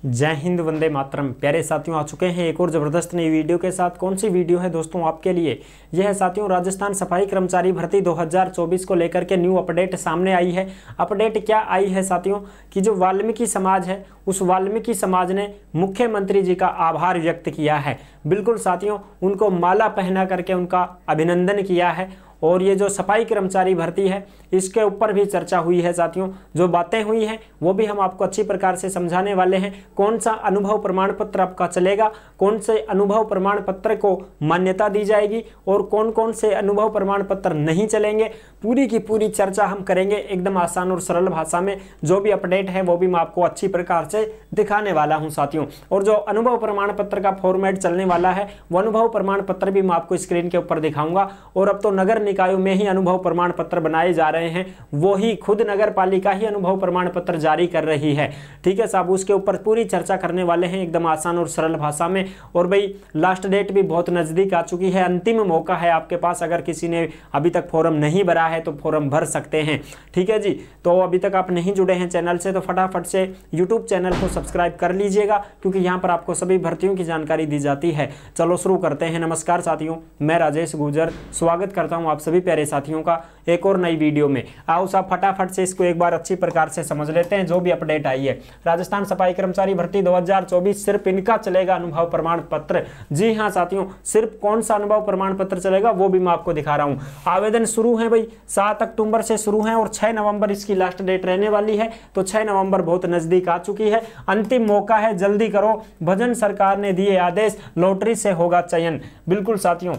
जय हिंद, वंदे मातरम। प्यारे साथियों, आ चुके हैं एक और ज़बरदस्त नई वीडियो के साथ। कौन सी वीडियो है दोस्तों आपके लिए? यह है साथियों राजस्थान सफाई कर्मचारी भर्ती 2024 को लेकर के न्यू अपडेट सामने आई है। अपडेट क्या आई है साथियों कि जो वाल्मीकि समाज है उस वाल्मीकि समाज ने मुख्यमंत्री जी का आभार व्यक्त किया है। बिल्कुल साथियों, उनको माला पहना करके उनका अभिनंदन किया है। और ये जो सफाई कर्मचारी भर्ती है इसके ऊपर भी चर्चा हुई है साथियों। जो बातें हुई हैं वो भी हम आपको अच्छी प्रकार से समझाने वाले हैं। कौन सा अनुभव प्रमाण पत्र आपका चलेगा, कौन से अनुभव प्रमाण पत्र को मान्यता दी जाएगी और कौन कौन से अनुभव प्रमाण पत्र नहीं चलेंगे, पूरी की पूरी चर्चा हम करेंगे एकदम आसान और सरल भाषा में। जो भी अपडेट है वो भी मैं आपको अच्छी प्रकार से दिखाने वाला हूं साथियों। और जो अनुभव प्रमाण पत्र का फॉर्मेट चलने वाला है वो अनुभव प्रमाण पत्र भी मैं आपको स्क्रीन के ऊपर दिखाऊंगा। और अब तो नगर निकायों में ही अनुभव प्रमाण पत्र बनाए जा रहे हैं, वो ही खुद नगर पालिका ही अनुभव प्रमाण पत्र जारी कर रही है। ठीक है साहब, उसके ऊपर पूरी चर्चा करने वाले हैं एकदम आसान और सरल भाषा में। और भाई लास्ट डेट भी बहुत नजदीक आ चुकी है, अंतिम मौका है आपके पास। अगर किसी ने अभी तक फॉर्म नहीं भरा है तो फॉर्म भर सकते हैं। ठीक है जी, तो अभी तक आप नहीं जुड़े हैं चैनल से तो फटाफट से यूट्यूब चैनल को सब्सक्राइब कर लीजिएगा, क्योंकि यहाँ पर आपको सभी भर्तियों की जानकारी दी जाती है। चलो शुरू करते हैं। नमस्कार साथियों, मैं राजेश गुर्जर स्वागत करता हूँ आप सभी प्यारे साथियों का एक और नई वीडियो में। आओ साहब फटाफट से इसको एक बार अच्छी प्रकार से समझ लेते हैं जो भी अपडेट आई है। राजस्थान सफाई कर्मचारी भर्ती 2024 सिर्फ इनका चलेगा अनुभव प्रमाण पत्र। जी हाँ साथियों, सिर्फ कौन सा अनुभव प्रमाण पत्र चलेगा वो भी मैं आपको दिखा रहा हूँ। आवेदन शुरू है भाई 7 अक्टूबर से शुरू है और 6 नवंबर इसकी लास्ट डेट रहने वाली है। तो 6 नवंबर बहुत नजदीक आ चुकी है, अंतिम मौका है, जल्दी करो। भजन सरकार ने दिए आदेश, लॉटरी से होगा चयन। बिल्कुल साथियों।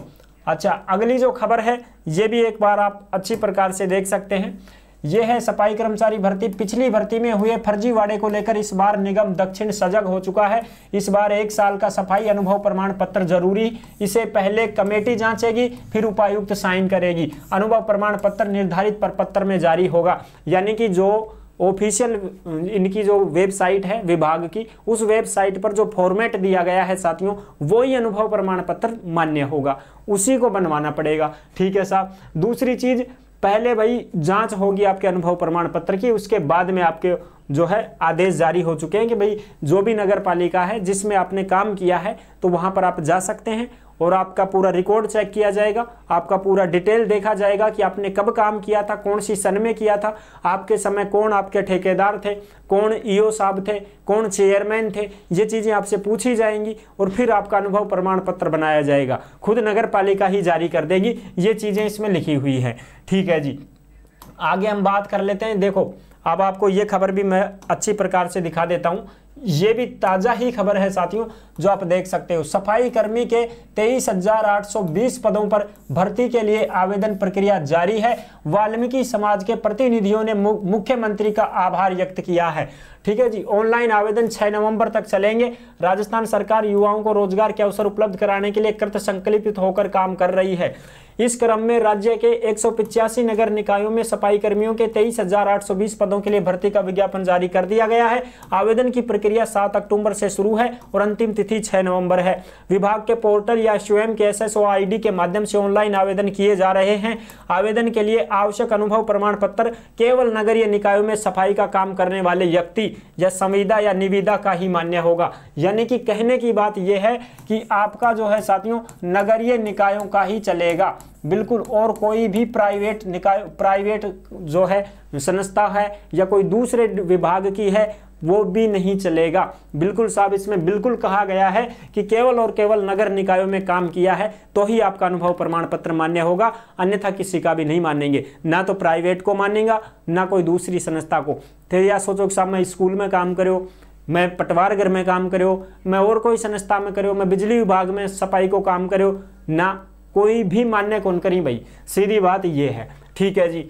अच्छा, अगली जो खबर है ये भी एक बार आप अच्छी प्रकार से देख सकते हैं। यह है सफाई कर्मचारी भर्ती। पिछली भर्ती में हुए फर्जीवाड़े को लेकर इस बार निगम दक्षिण सजग हो चुका है। इस बार 1 साल का सफाई अनुभव प्रमाण पत्र जरूरी। इसे पहले कमेटी जांचेगी, फिर उपायुक्त साइन करेगी। अनुभव प्रमाण पत्र निर्धारित प्रपत्र में जारी होगा। यानी कि जो ऑफिशियल इनकी जो वेबसाइट है विभाग की, उस वेबसाइट पर जो फॉर्मेट दिया गया है साथियों वो ही अनुभव प्रमाण पत्र मान्य होगा, उसी को बनवाना पड़ेगा। ठीक है साहब। दूसरी चीज, पहले भाई जांच होगी आपके अनुभव प्रमाण पत्र की, उसके बाद में आपके जो है आदेश जारी हो चुके हैं कि भाई जो भी नगर पालिका है जिसमें आपने काम किया है तो वहां पर आप जा सकते हैं और आपका पूरा रिकॉर्ड चेक किया जाएगा, आपका पूरा डिटेल देखा जाएगा कि आपने कब काम किया था, कौन सी सन में किया था, आपके समय कौन आपके ठेकेदार थे, कौन ईओ साहब थे, कौन चेयरमैन थे, ये चीज़ें आपसे पूछी जाएंगी और फिर आपका अनुभव प्रमाण पत्र बनाया जाएगा। खुद नगर पालिका ही जारी कर देगी, ये चीज़ें इसमें लिखी हुई है। ठीक है जी, आगे हम बात कर लेते हैं। देखो अब आपको ये खबर भी मैं अच्छी प्रकार से दिखा देता हूँ। ये भी ताजा ही खबर है साथियों, जो आप देख सकते हो। सफाई कर्मी के 23,820 पदों पर भर्ती के लिए आवेदन प्रक्रिया जारी है। वाल्मीकि समाज के प्रतिनिधियों ने मुख्यमंत्री का आभार व्यक्त किया है। ठीक है जी, ऑनलाइन आवेदन 6 नवंबर तक चलेंगे। राजस्थान सरकार युवाओं को रोजगार के अवसर उपलब्ध कराने के लिए कृत संकल्पित होकर काम कर रही है। इस क्रम में राज्य के 185 नगर निकायों में सफाई कर्मियों के 23,820 पदों के लिए भर्ती का विज्ञापन जारी कर दिया गया है। आवेदन की प्रक्रिया 7 अक्टूबर से शुरू है और अंतिम तिथि 6 नवंबर है। विभाग के पोर्टल या स्वयं के SSO ID के माध्यम से ऑनलाइन आवेदन किए जा रहे हैं। आवेदन के लिए आवश्यक अनुभव प्रमाण पत्र केवल नगरीय निकायों में सफाई का काम करने वाले व्यक्ति या संविदा या निविदा का ही मान्य होगा। यानी कि कहने की बात यह है कि आपका जो है साथियों नगरीय निकायों का ही चलेगा। बिल्कुल, और कोई भी प्राइवेट निकाय, प्राइवेट जो है संस्था है या कोई दूसरे विभाग की है वो भी नहीं चलेगा। बिल्कुल साहब, इसमें बिल्कुल कहा गया है कि केवल और केवल नगर निकायों में काम किया है तो ही आपका अनुभव प्रमाण पत्र मान्य होगा, अन्यथा किसी का भी नहीं मानेंगे। ना तो प्राइवेट को मानेगा ना कोई दूसरी संस्था को। तो या सोचो कि साहब मैं स्कूल में काम करो, मैं पटवार घर में काम करो, मैं और कोई संस्था में करो, मैं बिजली विभाग में सफाई को काम करो, ना कोई भी मान्य कौन करी भाई। सीधी बात ये है। ठीक है जी,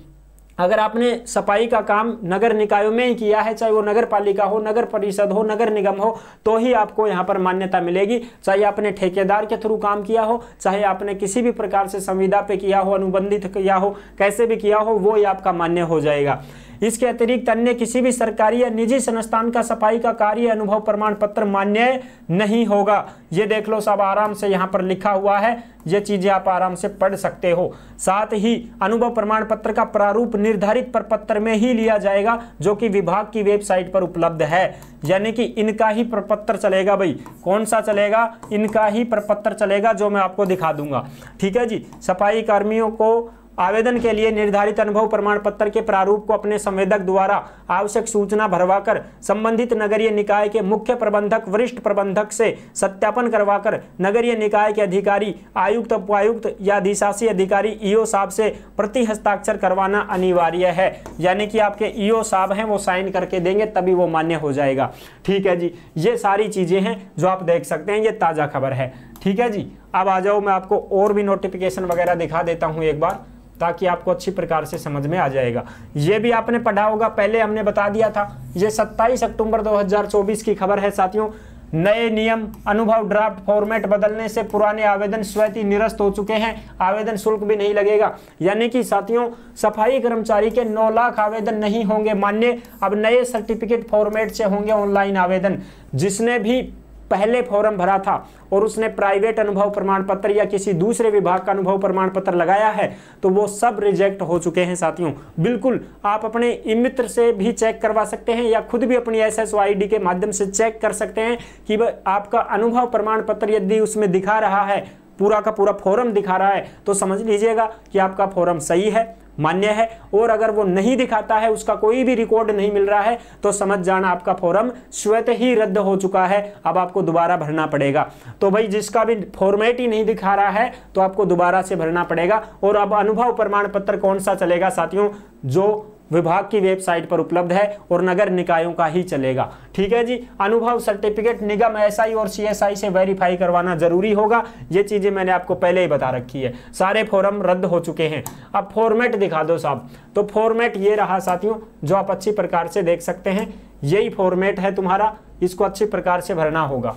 अगर आपने सफाई का काम नगर निकायों में ही किया है, चाहे वो नगर पालिका हो, नगर परिषद हो, नगर निगम हो, तो ही आपको यहाँ पर मान्यता मिलेगी। चाहे आपने ठेकेदार के थ्रू काम किया हो, चाहे आपने किसी भी प्रकार से संविदा पे किया हो, अनुबंधित किया हो, कैसे भी किया हो, वो ही आपका मान्य हो जाएगा। इसके अतिरिक्त अन्य किसी भी सरकारी या निजी संस्थान का सफाई का कार्य अनुभव प्रमाण पत्र मान्य नहीं होगा। ये देख लो साहब, आराम से यहाँ पर लिखा हुआ है, ये चीजें आप आराम से पढ़ सकते हो। साथ ही अनुभव प्रमाण पत्र का प्रारूप निर्धारित प्रपत्र में ही लिया जाएगा जो कि विभाग की वेबसाइट पर उपलब्ध है। यानी कि इनका ही प्रपत्र चलेगा भाई। कौन सा चलेगा? इनका ही प्रपत्र चलेगा, जो मैं आपको दिखा दूंगा। ठीक है जी। सफाई कर्मियों को आवेदन के लिए निर्धारित अनुभव प्रमाण पत्र के प्रारूप को अपने संवेदक द्वारा आवश्यक सूचना भरवाकर संबंधित नगरीय निकाय के मुख्य प्रबंधक, वरिष्ठ प्रबंधक से सत्यापन करवाकर नगरीय निकाय के अधिकारी, आयुक्त, उपायुक्त या अधिशासी अधिकारी ईओ साहब से प्रति हस्ताक्षर करवाना अनिवार्य है। यानी कि आपके ईओ साहब हैं वो साइन करके देंगे तभी वो मान्य हो जाएगा। ठीक है जी। ये सारी चीजें हैं जो आप देख सकते हैं, ये ताजा खबर है। ठीक है जी। अब आ जाओ, मैं आपको और भी नोटिफिकेशन वगैरह दिखा देता हूं एक बार, ताकि आपको अच्छी प्रकार से समझ में आ जाएगा। ये भी आपने पढ़ा होगा, पहले हमने बता दिया था। ये 27 अक्टूबर 2024 की खबर है साथियों। नए नियम अनुभव ड्राफ्ट फॉर्मेट बदलने से पुराने आवेदन स्वतः ही निरस्त हो चुके हैं। आवेदन शुल्क भी नहीं लगेगा। यानी कि साथियों, सफाई कर्मचारी के 9 लाख आवेदन नहीं होंगे मान्य। अब नए सर्टिफिकेट फॉर्मेट से होंगे ऑनलाइन आवेदन। जिसने भी पहले फॉर्म भरा था और उसने प्राइवेट अनुभव प्रमाण पत्र या किसी दूसरे विभाग का अनुभव प्रमाण पत्र लगाया है तो वो सब रिजेक्ट हो चुके हैं साथियों। बिल्कुल आप अपने ई-मित्र से भी चेक करवा सकते हैं या खुद भी अपनी SSO ID के माध्यम से चेक कर सकते हैं कि आपका अनुभव प्रमाण पत्र यदि उसमें दिखा रहा है, पूरा का पूरा फॉर्म दिखा रहा है, तो समझ लीजिएगा कि आपका फॉर्म सही है, मान्य है। और अगर वो नहीं दिखाता है, उसका कोई भी रिकॉर्ड नहीं मिल रहा है, तो समझ जाना आपका फॉर्म स्वतः ही रद्द हो चुका है। अब आपको दोबारा भरना पड़ेगा। तो भाई जिसका भी फॉर्मेट ही नहीं दिखा रहा है तो आपको दोबारा से भरना पड़ेगा। और अब अनुभव प्रमाण पत्र कौन सा चलेगा साथियों? जो विभाग की वेबसाइट पर उपलब्ध है और नगर निकायों का ही चलेगा। ठीक है जी। अनुभव सर्टिफिकेट निगम, SI और CSI से वेरीफाई करवाना जरूरी होगा। ये चीजें मैंने आपको पहले ही बता रखी है। सारे फॉर्म रद्द हो चुके हैं। अब फॉर्मेट दिखा दो साहब। तो फॉर्मेट ये रहा साथियों, जो आप अच्छी प्रकार से देख सकते हैं। यही फॉर्मेट है तुम्हारा, इसको अच्छी प्रकार से भरना होगा।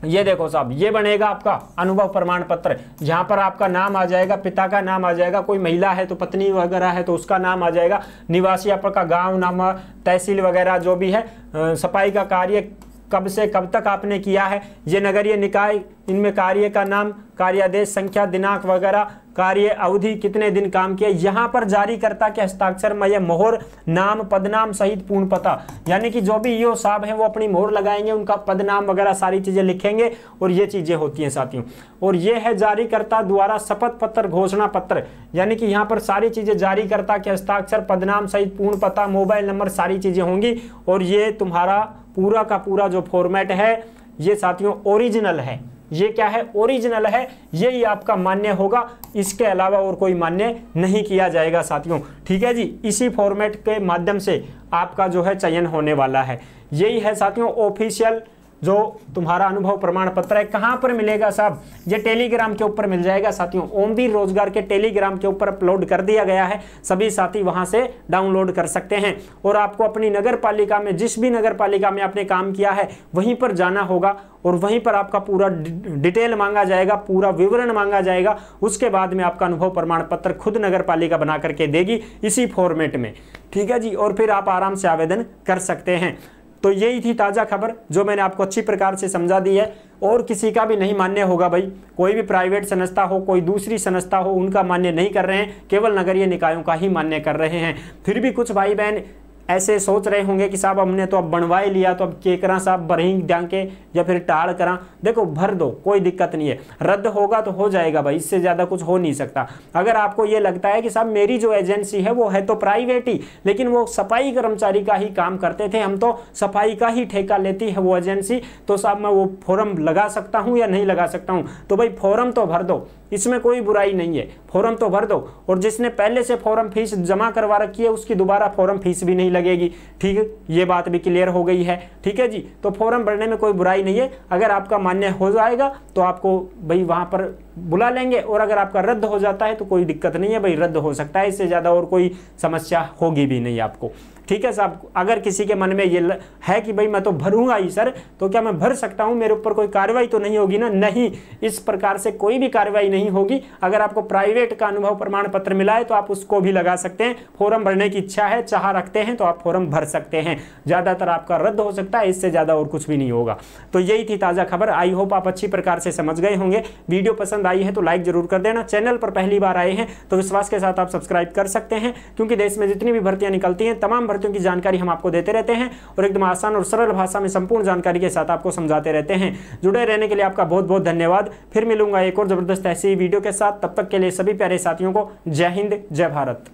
ये देखो साहब, ये बनेगा आपका अनुभव प्रमाण पत्र। यहाँ पर आपका नाम आ जाएगा, पिता का नाम आ जाएगा, कोई महिला है तो पत्नी वगैरह है तो उसका नाम आ जाएगा, निवासी आपका गांव नाम, तहसील वगैरह जो भी है, सफाई का कार्य कब से कब तक आपने किया है, ये नगरीय निकाय, इनमें कार्य का नाम, कार्यादेश संख्या, दिनांक वगैरह, कार्य अवधि, कितने दिन काम किया। यहाँ पर जारीकर्ता के हस्ताक्षर में मोहर, नाम, पदनाम सहित पूर्ण पता। यानी कि जो भी ईओ साहब हैं वो अपनी मोहर लगाएंगे, उनका पदनाम वगैरह सारी चीजें लिखेंगे और ये चीजें होती हैं साथियों। और ये है जारीकर्ता द्वारा शपथ पत्र, घोषणा पत्र। यानी कि यहाँ पर सारी चीजें जारीकर्ता के हस्ताक्षर, पदनाम सहित पूर्ण पता, मोबाइल नंबर, सारी चीजें होंगी। और ये तुम्हारा पूरा का पूरा जो फॉर्मेट है ये साथियों ओरिजिनल है। ये क्या है? ओरिजिनल है। यही आपका मान्य होगा, इसके अलावा और कोई मान्य नहीं किया जाएगा साथियों। ठीक है जी। इसी फॉर्मेट के माध्यम से आपका जो है चयन होने वाला है। यही है साथियों ऑफिशियल जो तुम्हारा अनुभव प्रमाण पत्र है। कहां पर मिलेगा साहब? ये टेलीग्राम के ऊपर मिल जाएगा साथियों। ओमवीर रोजगार के टेलीग्राम के ऊपर अपलोड कर दिया गया है। सभी साथी वहां से डाउनलोड कर सकते हैं। और आपको अपनी नगर पालिका में, जिस भी नगर पालिका में आपने काम किया है वहीं पर जाना होगा और वहीं पर आपका पूरा डिटेल मांगा जाएगा, पूरा विवरण मांगा जाएगा। उसके बाद में आपका अनुभव प्रमाण पत्र खुद नगर पालिका बना करके देगी इसी फॉर्मेट में। ठीक है जी। और फिर आप आराम से आवेदन कर सकते हैं। तो यही थी ताज़ा खबर जो मैंने आपको अच्छी प्रकार से समझा दी है। और किसी का भी नहीं मान्य होगा भाई। कोई भी प्राइवेट संस्था हो, कोई दूसरी संस्था हो, उनका मान्य नहीं कर रहे हैं, केवल नगरीय निकायों का ही मान्य कर रहे हैं। फिर भी कुछ भाई बहन ऐसे सोच रहे होंगे कि साहब हमने तो अब बनवा ही लिया, तो अब केकरा साहब बरही जाके या फिर टाड़ करा। देखो भर दो, कोई दिक्कत नहीं है। रद्द होगा तो हो जाएगा भाई, इससे ज़्यादा कुछ हो नहीं सकता। अगर आपको ये लगता है कि साहब मेरी जो एजेंसी है वो है तो प्राइवेट ही, लेकिन वो सफाई कर्मचारी का ही काम करते थे, हम तो सफाई का ही ठेका लेती है वो एजेंसी, तो साहब मैं वो फॉर्म लगा सकता हूँ या नहीं लगा सकता हूँ? तो भाई फॉर्म तो भर दो, इसमें कोई बुराई नहीं है। फॉर्म तो भर दो। और जिसने पहले से फॉर्म फीस जमा करवा रखी है उसकी दोबारा फॉर्म फीस भी नहीं लगेगी। ठीक है, ये बात भी क्लियर हो गई है। ठीक है जी। तो फॉर्म भरने में कोई बुराई नहीं है। अगर आपका मान्य हो जाएगा तो आपको भाई वहां पर बुला लेंगे, और अगर आपका रद्द हो जाता है तो कोई दिक्कत नहीं है भाई, रद्द हो सकता है, इससे ज़्यादा और कोई समस्या होगी भी नहीं आपको। ठीक है साहब। अगर किसी के मन में ये है कि भाई मैं तो भरूंगा ही सर, तो क्या मैं भर सकता हूं, मेरे ऊपर कोई कार्रवाई तो नहीं होगी ना? नहीं, इस प्रकार से कोई भी कार्रवाई नहीं होगी। अगर आपको प्राइवेट का अनुभव प्रमाण पत्र मिला है तो आप उसको भी लगा सकते हैं। फॉर्म भरने की इच्छा है, चाह रखते हैं तो आप फॉर्म भर सकते हैं। ज़्यादातर आपका रद्द हो सकता है, इससे ज़्यादा और कुछ भी नहीं होगा। तो यही थी ताज़ा खबर। आई होप आप अच्छी प्रकार से समझ गए होंगे। वीडियो पसंद आई है तो लाइक जरूर कर देना। चैनल पर पहली बार आए हैं तो विश्वास के साथ आप सब्सक्राइब कर सकते हैं, क्योंकि देश में जितनी भी भर्तियां निकलती हैं तमाम भर्तियों की जानकारी हम आपको देते रहते हैं और एकदम आसान और सरल भाषा में संपूर्ण जानकारी के साथ आपको समझाते रहते हैं। जुड़े रहने के लिए आपका बहुत बहुत धन्यवाद। फिर मिलूंगा एक और जबरदस्त ऐसी वीडियो के साथ। तब तक के लिए सभी प्यारे साथियों को जय हिंद, जय भारत।